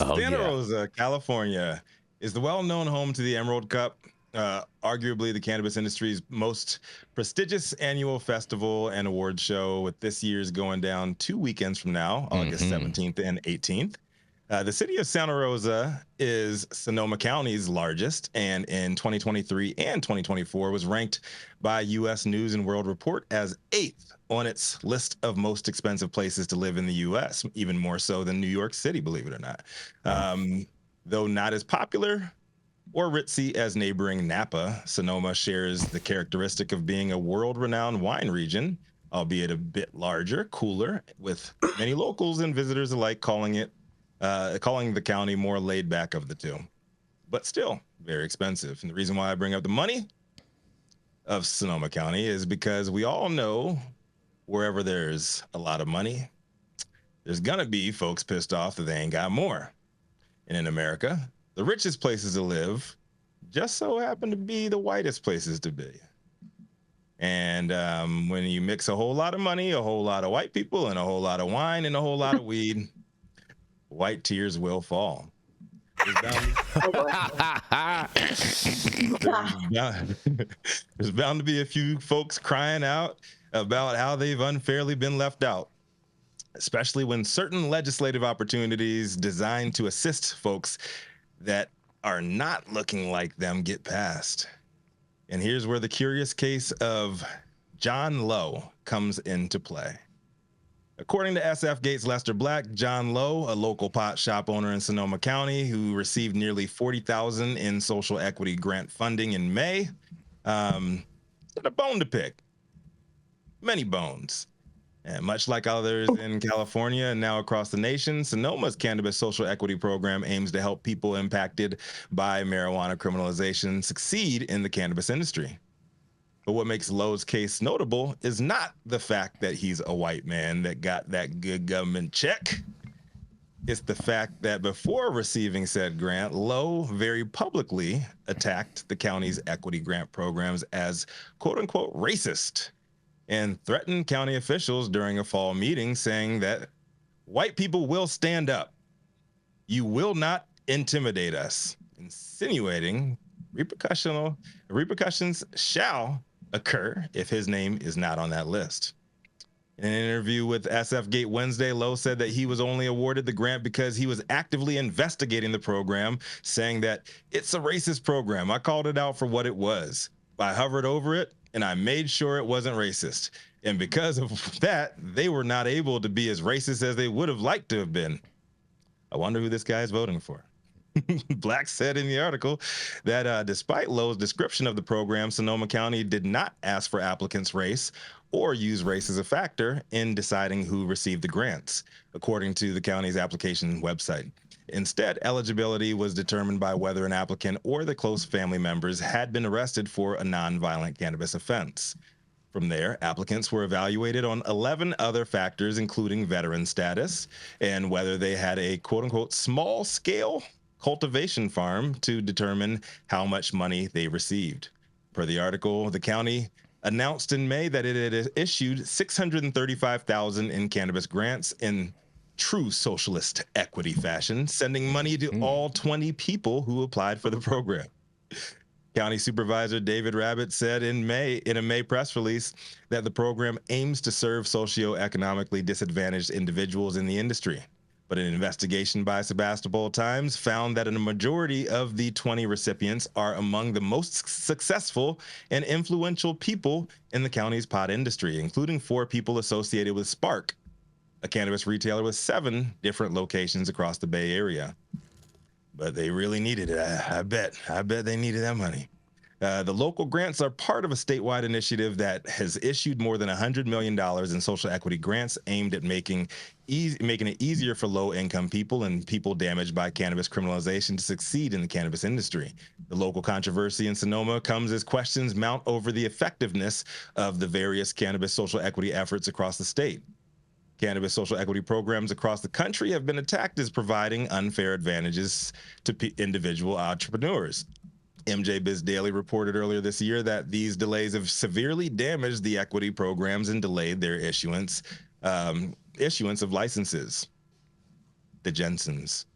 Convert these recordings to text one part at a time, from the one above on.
Oh, Santa yeah. Rosa, California, is the well-known home to the Emerald Cup, arguably the cannabis industry's most prestigious annual festival and award show, with this year's going down 2 weekends from now, August Hmm. 17th and 18th. The city of Santa Rosa is Sonoma County's largest, and in 2023 and 2024 was ranked by U.S. News and World Report as eighth on its list of most expensive places to live in the U.S., even more so than New York City, believe it or not. Wow. Though not as popular or ritzy as neighboring Napa, Sonoma shares the characteristic of being a world-renowned wine region, albeit a bit larger, cooler, with many locals and visitors alike calling the county more laid back of the two, but still very expensive. And the reason why I bring up the money of Sonoma County is because we all know wherever there's a lot of money, there's gonna be folks pissed off that they ain't got more. And in America, the richest places to live just so happen to be the whitest places to be. And when you mix a whole lot of money, a whole lot of white people, and a whole lot of wine, and a whole lot of weed, white tears will fall. There's bound, Oh boy. there's bound to be a few folks crying out about how they've unfairly been left out, especially when certain legislative opportunities designed to assist folks that are not looking like them get passed. And here's where the curious case of John Lowe comes into play. According to SF Gates Lester Black, John Lowe, a local pot shop owner in Sonoma County who received nearly $40,000 in social equity grant funding in May, had a bone to pick. Many bones. And much like others in California and now across the nation, Sonoma's Cannabis Social Equity Program aims to help people impacted by marijuana criminalization succeed in the cannabis industry. But what makes Lowe's case notable is not the fact that he's a white man that got that good government check. It's the fact that before receiving said grant, Lowe very publicly attacked the county's equity grant programs as quote unquote racist and threatened county officials during a fall meeting, saying that white people will stand up. You will not intimidate us, insinuating repercussions shall occur if his name is not on that list. In an interview with SF Gate Wednesday, Lowe said that he was only awarded the grant because he was actively investigating the program, saying that it's a racist program. I called it out for what it was. I hovered over it and I made sure it wasn't racist. And because of that, they were not able to be as racist as they would have liked to have been. I wonder who this guy is voting for. Black said in the article that despite Lowe's description of the program, Sonoma County did not ask for applicants' race or use race as a factor in deciding who received the grants, according to the county's application website. Instead, eligibility was determined by whether an applicant or the close family members had been arrested for a nonviolent cannabis offense. From there, applicants were evaluated on 11 other factors, including veteran status and whether they had a quote-unquote small-scale cultivation farm to determine how much money they received. Per the article, the county announced in May that it had issued $635,000 in cannabis grants in true socialist equity fashion, sending money to all 20 people who applied for the program. County Supervisor David Rabbit said in a May press release that the program aims to serve socioeconomically disadvantaged individuals in the industry. But an investigation by Sebastopol Times found that a majority of the 20 recipients are among the most successful and influential people in the county's pot industry, including 4 people associated with Spark, a cannabis retailer with 7 different locations across the Bay Area. But they really needed it. I bet they needed that money. The local grants are part of a statewide initiative that has issued more than $100 million in social equity grants aimed at making it easier for low-income people and people damaged by cannabis criminalization to succeed in the cannabis industry. The local controversy in Sonoma comes as questions mount over the effectiveness of the various cannabis social equity efforts across the state. Cannabis social equity programs across the country have been attacked as providing unfair advantages to individual entrepreneurs. MJ Biz Daily reported earlier this year that these delays have severely damaged the equity programs and delayed their issuance of licenses. The Jensens.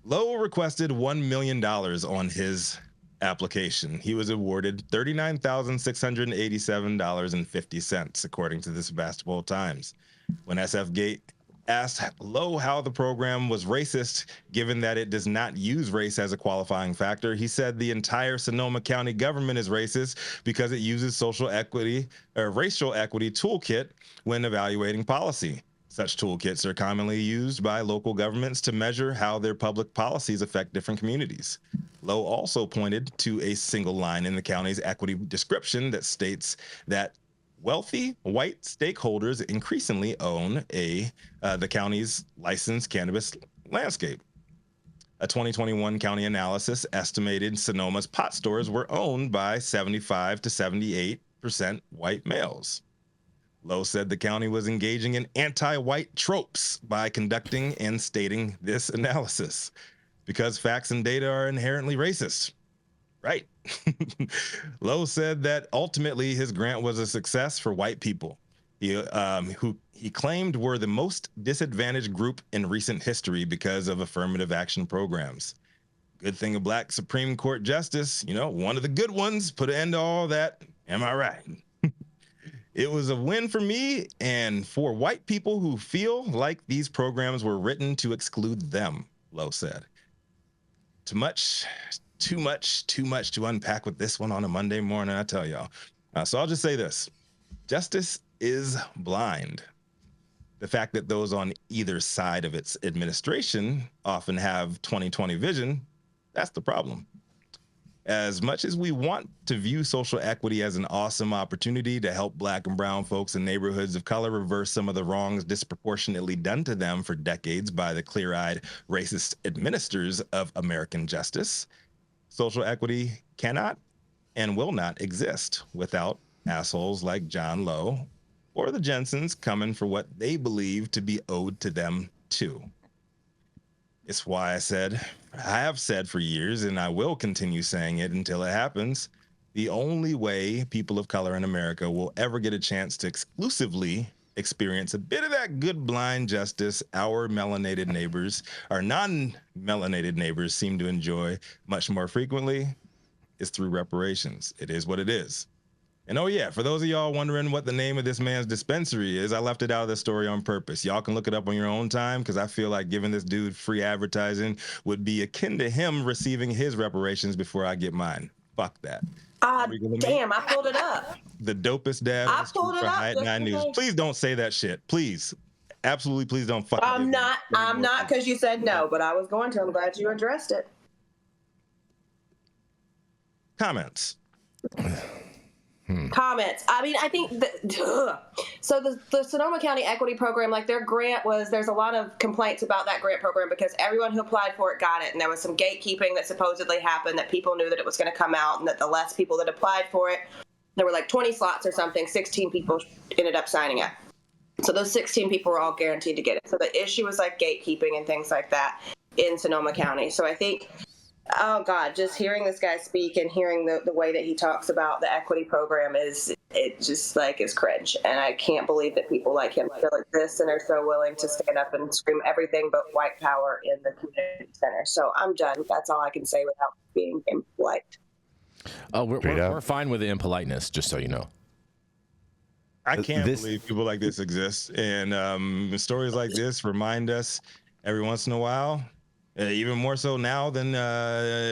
Lowe requested $1 million on his application. He was awarded $39,687.50, according to the Sebastopol Times. When SF Gate asked Lowe how the program was racist, given that it does not use race as a qualifying factor, he said the entire Sonoma County government is racist because it uses social equity or racial equity toolkit when evaluating policy. Such toolkits are commonly used by local governments to measure how their public policies affect different communities. Lowe also pointed to a single line in the county's equity description that states that wealthy white stakeholders increasingly own the county's licensed cannabis landscape. A 2021 county analysis estimated Sonoma's pot stores were owned by 75 to 78% white males. Lowe said the county was engaging in anti-white tropes by conducting and stating this analysis because facts and data are inherently racist. Right. Lowe said that ultimately his grant was a success for white people, who he claimed were the most disadvantaged group in recent history because of affirmative action programs. Good thing a black Supreme Court justice, one of the good ones, put an end to all that. Am I right? It was a win for me and for white people who feel like these programs were written to exclude them, Lowe said. Too much to unpack with this one on a Monday morning, I tell y'all. So I'll just say this. Justice is blind. The fact that those on either side of its administration often have 20/20 vision, that's the problem. As much as we want to view social equity as an awesome opportunity to help black and brown folks in neighborhoods of color reverse some of the wrongs disproportionately done to them for decades by the clear-eyed racist administrators of American justice, social equity cannot and will not exist without assholes like John Lowe or the Jensens coming for what they believe to be owed to them too. It's why I have said for years, and I will continue saying it until it happens, the only way people of color in America will ever get a chance to exclusively experience a bit of that good blind justice our melanated neighbors, our non-melanated neighbors seem to enjoy much more frequently is through reparations. It is what it is. And oh yeah, for those of y'all wondering what the name of this man's dispensary is, I left it out of the story on purpose. Y'all can look it up on your own time because I feel like giving this dude free advertising would be akin to him receiving his reparations before I get mine. Fuck that. Damn, I pulled it up. The dopest dad on the street for High 9 News. Please don't say that shit. Please. Absolutely, please don't fucking I'm not because you said no, but I was going to. I'm glad you addressed it. Comments. Comments. I mean, I think so the Sonoma County Equity Program, like their grant there's a lot of complaints about that grant program because everyone who applied for it got it. And there was some gatekeeping that supposedly happened, that people knew that it was going to come out, and that the less people that applied for it, there were like 20 slots or something, 16 people ended up signing up. So those 16 people were all guaranteed to get it. So the issue was like gatekeeping and things like that in Sonoma County. So I think, oh God, just hearing this guy speak and hearing the way that he talks about the equity program is cringe. And I can't believe that people like him feel like this and are so willing to stand up and scream everything but white power in the community center. So I'm done. That's all I can say without being impolite. Oh, we're fine with the impoliteness, just so you know. I can't believe people like this exist. And stories like this remind us every once in a while, even more so now than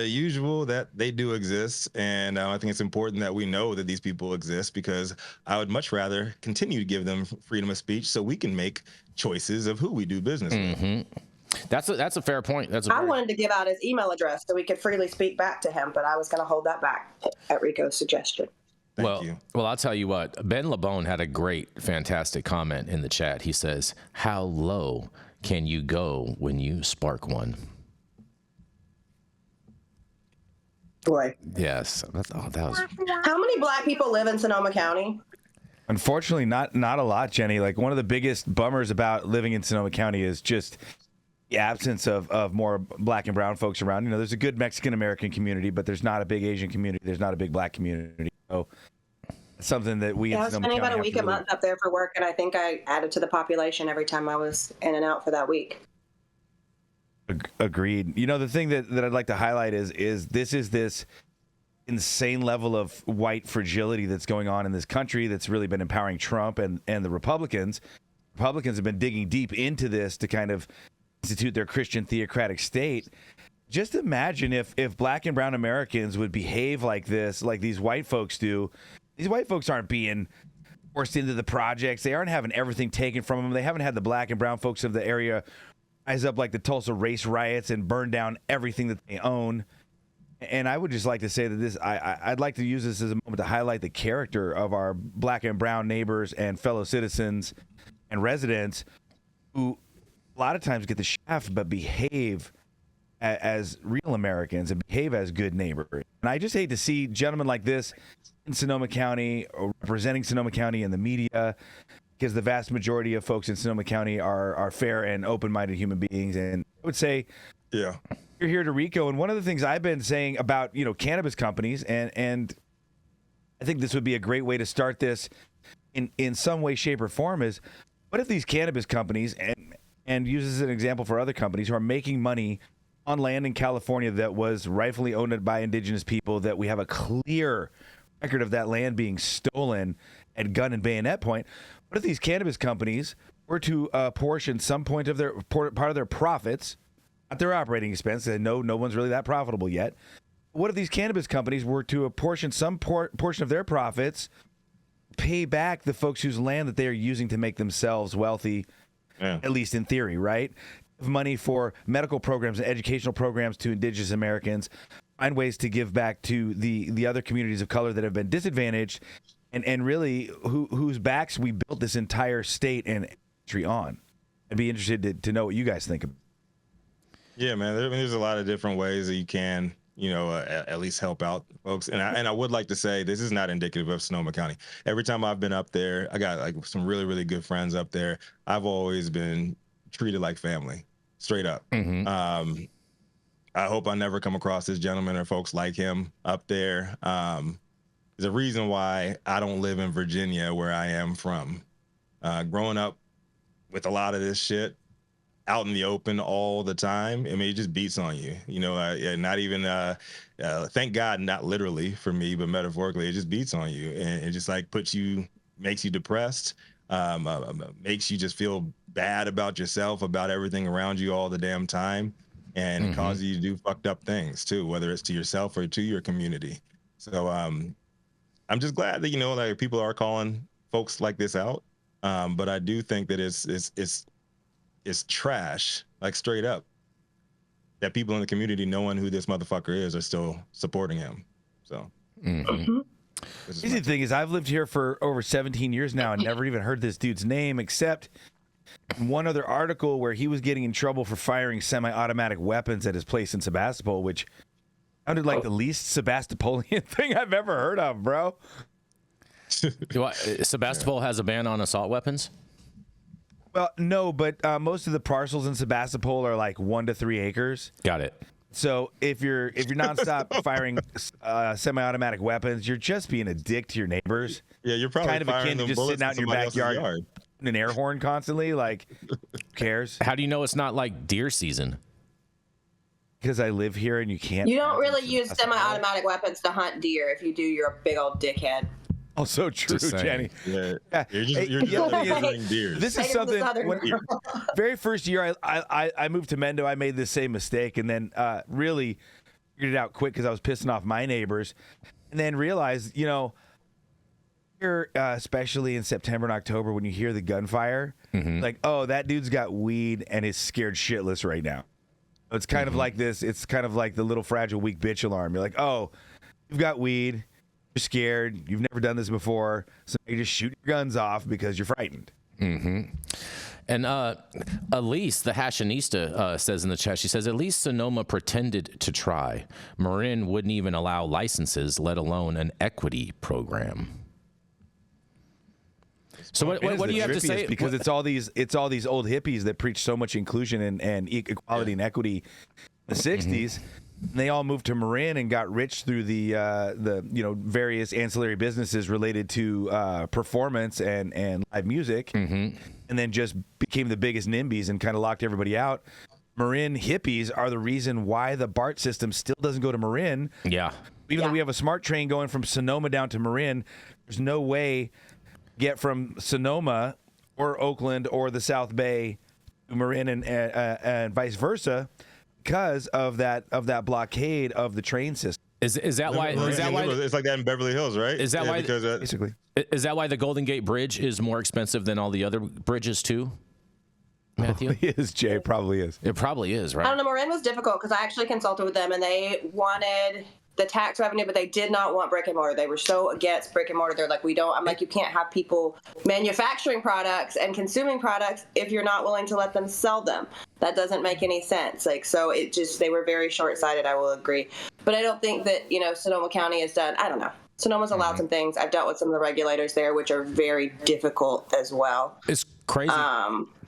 usual, that they do exist. And I think it's important that we know that these people exist, because I would much rather continue to give them freedom of speech so we can make choices of who we do business with. That's a fair point. I wanted to give out his email address so we could freely speak back to him, but I was going to hold that back at Rico's suggestion. Thank you. Well, I'll tell you what. Ben LeBone had a great, fantastic comment in the chat. He says, "How low can you go when you spark one?" Boy. Yes. That was. How many black people live in Sonoma County? Unfortunately, not a lot, Jenny. Like, one of the biggest bummers about living in Sonoma County is just the absence of more black and brown folks around. You know, there's a good Mexican-American community, but there's not a big Asian community. There's not a big black community. So it's something that we in I was spending about a week a month up there for work, and I think I added to the population every time I was in and out for that week. Agreed. You know, the thing that I'd like to highlight is this insane level of white fragility that's going on in this country that's really been empowering Trump and the Republicans. Republicans have been digging deep into this to kind of institute their Christian theocratic state. Just imagine if black and brown Americans would behave like this, like these white folks do. These white folks aren't being forced into the projects. They aren't having everything taken from them. They haven't had the black and brown folks of the area rise up like the Tulsa race riots and burn down everything that they own. And I would just like to say that I'd like to use this as a moment to highlight the character of our black and brown neighbors and fellow citizens and residents who a lot of times get the shaft but behave as real Americans and behave as good neighbors. And I just hate to see gentlemen like this in Sonoma County or representing Sonoma County in the media, because the vast majority of folks in Sonoma County are fair and open-minded human beings. And I would say, yeah, you're here to Rico. And one of the things I've been saying about, cannabis companies, and I think this would be a great way to start this in some way, shape, or form, is what if these cannabis companies, and use this as an example for other companies who are making money on land in California that was rightfully owned by indigenous people, that we have a clear record of that land being stolen at gun and bayonet point. What if these cannabis companies were to portion some part of their profits, not their operating expense, and no one's really that profitable yet. What if these cannabis companies were to apportion some portion of their profits, pay back the folks whose land that they are using to make themselves wealthy, at least in theory, right? Money for medical programs and educational programs to indigenous Americans, find ways to give back to the other communities of color that have been disadvantaged, and really whose backs we built this entire state and country on. I'd be interested to know what you guys think of. Yeah, man, there's a lot of different ways that you can, at least help out folks. And I would like to say this is not indicative of Sonoma County. Every time I've been up there, I got like some really, really good friends up there. I've always been treated like family, straight up. Mm-hmm. I hope I never come across this gentleman or folks like him up there. There's a reason why I don't live in Virginia, where I am from. Growing up with a lot of this shit out in the open all the time, I mean, it just beats on you. Not even, thank God, not literally for me, but metaphorically, it just beats on you. And it just like makes you depressed, makes you just feel bad about yourself, about everything around you all the damn time. And it causes you to do fucked up things too, whether it's to yourself or to your community. So I'm just glad that, like people are calling folks like this out. But I do think that it's trash, like straight up, that people in the community, knowing who this motherfucker is, are still supporting him. So the easy thing is, I've lived here for over 17 years now and never even heard this dude's name, except one other article where he was getting in trouble for firing semi-automatic weapons at his place in Sebastopol, which sounded like the least Sebastopolian thing I've ever heard of, bro. Sebastopol has a ban on assault weapons? Well, no, but most of the parcels in Sebastopol are like 1 to 3 acres. Got it. So if you're nonstop firing semi-automatic weapons, you're just being a dick to your neighbors. Yeah, you're probably kind of akin to just sitting out in your backyard, an air horn constantly. Like, who cares? How do you know it's not like deer season? Because I live here and you can't. You don't really use semi-automatic weapons to hunt deer. If you do, you're a big old dickhead. Oh, so true, Jenny. Yeah. You're just delivering deers. This is something. Very first year I moved to Mendo, I made the same mistake, and then really figured it out quick because I was pissing off my neighbors, and then realized, here, especially in September and October, when you hear the gunfire, like, oh, that dude's got weed and is scared shitless right now. It's kind of like this. It's kind of like the little fragile, weak bitch alarm. You're like, oh, you've got weed. You're scared. You've never done this before. So you just shoot your guns off because you're frightened. And Elise, the Hashanista, says in the chat, she says, at least Sonoma pretended to try. Marin wouldn't even allow licenses, let alone an equity program. So what do you have to say? Because it's all these old hippies that preach so much inclusion and equality and equity in the 60s. They all moved to Marin and got rich through the various ancillary businesses related to performance and live music, and then just became the biggest NIMBYs and kind of locked everybody out. Marin hippies are the reason why the BART system still doesn't go to Marin. Yeah. Even though we have a smart train going from Sonoma down to Marin, there's no way to get from Sonoma or Oakland or the South Bay to Marin and vice versa because of that blockade of the train system. Is that why? It's like that in Beverly Hills, right? Is that why? Because Basically, is that why the Golden Gate Bridge is more expensive than all the other bridges too? Matthew? Probably is, Jay. Probably is. It probably is, right? I don't know. Marin was difficult because I actually consulted with them, and they wanted the tax revenue, but they did not want brick and mortar. They were so against brick and mortar. They're like, we don't. I'm like, you can't have people manufacturing products and consuming products if you're not willing to let them sell them. That doesn't make any sense. Like, so it just, they were very short-sighted. I will agree, but I don't think that Sonoma County has done. I don't know. Sonoma's allowed some things. I've dealt with some of the regulators there, which are very difficult as well. It's crazy.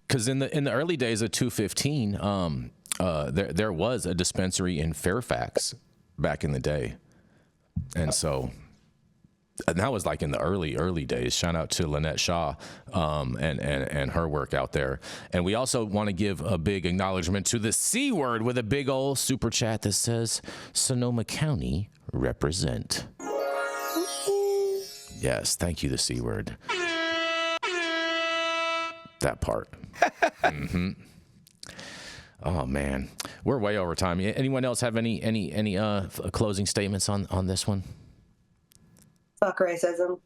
Because in the early days of 215, there was a dispensary in Fairfax back in the day, and that was like in the early days. Shout out to Lynette Shaw and her work out there. And we also want to give a big acknowledgement to the C word with a big old super chat that says Sonoma County represent. Yes, thank you, the C word. That part. Oh man, we're way over time. Anyone else have any closing statements on this one? Fuck racism.